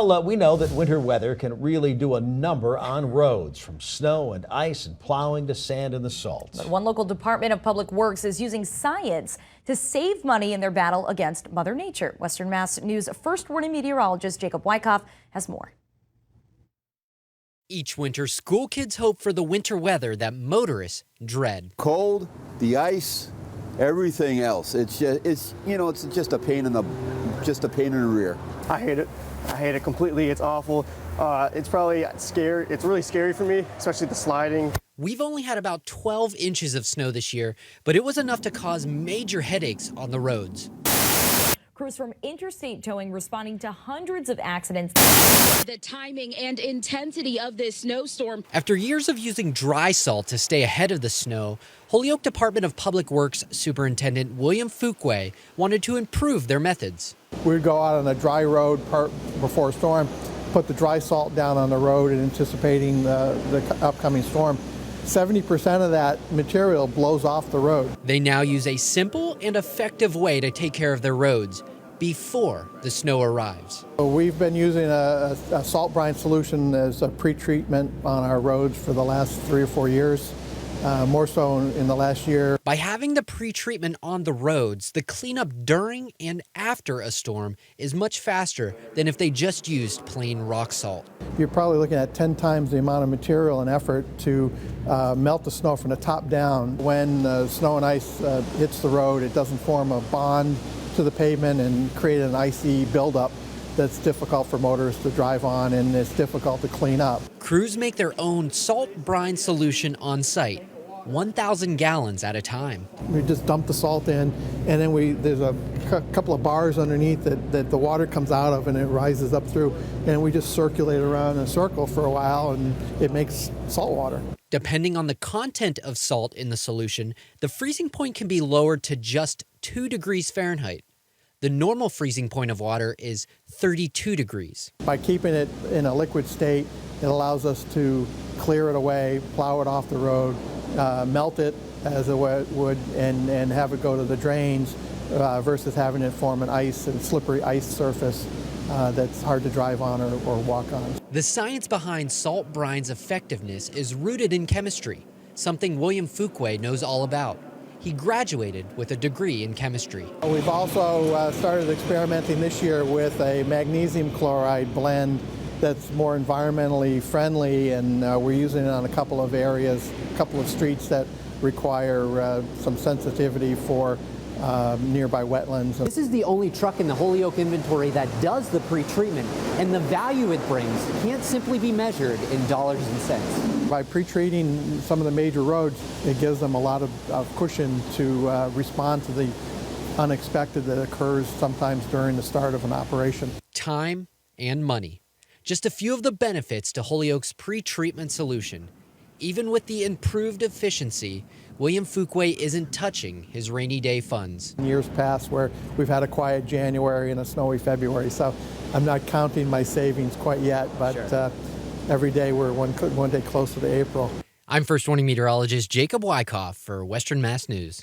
Well, we know that winter weather can really do a number on roads, from snow and ice and plowing to sand and the salt. But one local Department of Public Works is using science to save money in their battle against Mother Nature. Western Mass News First Warning meteorologist Jacob Wyckoff has more. Each winter, school kids hope for the winter weather that motorists dread. Cold, the ice, everything else. It's just a pain in the rear. I hate it. I hate it completely. It's awful. It's probably scary. It's really scary for me, especially the sliding. We've only had about 12 inches of snow this year, but it was enough to cause major headaches on the roads. Crews from Interstate Towing responding to hundreds of accidents. The timing and intensity of this snowstorm. After years of using dry salt to stay ahead of the snow, Holyoke Department of Public Works Superintendent William Fuqua wanted to improve their methods. We'd go out on a dry road before a storm, put the dry salt down on the road in anticipating the upcoming storm. 70% of that material blows off the road. They now use a simple and effective way to take care of their roads before the snow arrives. We've been using a salt brine solution as a pre-treatment on our roads for the last 3 or 4 years. More so in the last year. By having the pre-treatment on the roads, the cleanup during and after a storm is much faster than if they just used plain rock salt. You're probably looking at 10 times the amount of material and effort to melt the snow from the top down. When snow and ice hits the road, it doesn't form a bond to the pavement and create an icy buildup that's difficult for motorists to drive on, and it's difficult to clean up. Crews make their own salt brine solution on site, 1,000 gallons at a time. We just dump the salt in, and then there's a couple of bars underneath that the water comes out of, and it rises up through, and we just circulate around in a circle for a while, and it makes salt water. Depending on the content of salt in the solution, the freezing point can be lowered to just 2 degrees Fahrenheit. The normal freezing point of water is 32 degrees. By keeping it in a liquid state, it allows us to clear it away, plow it off the road, melt it as it would, and have it go to the drains versus having it form an ice and slippery ice surface that's hard to drive on or walk on. The science behind salt brine's effectiveness is rooted in chemistry, something William Fuqua knows all about. He graduated with a degree in chemistry. We've also started experimenting this year with a magnesium chloride blend that's more environmentally friendly, and we're using it on a couple of areas, a couple of streets that require some sensitivity for nearby wetlands. This is the only truck in the Holyoke inventory that does the pre-treatment, and the value it brings can't simply be measured in dollars and cents. By pre-treating some of the major roads, it gives them a lot of cushion to respond to the unexpected that occurs sometimes during the start of an operation. Time and money. Just a few of the benefits to Holyoke's pre-treatment solution. Even with the improved efficiency, William Fuqua isn't touching his rainy day funds. In years past where we've had a quiet January and a snowy February, so I'm not counting my savings quite yet, but sure. Every day we're one day closer to April. I'm First Warning meteorologist Jacob Wyckoff for Western Mass News.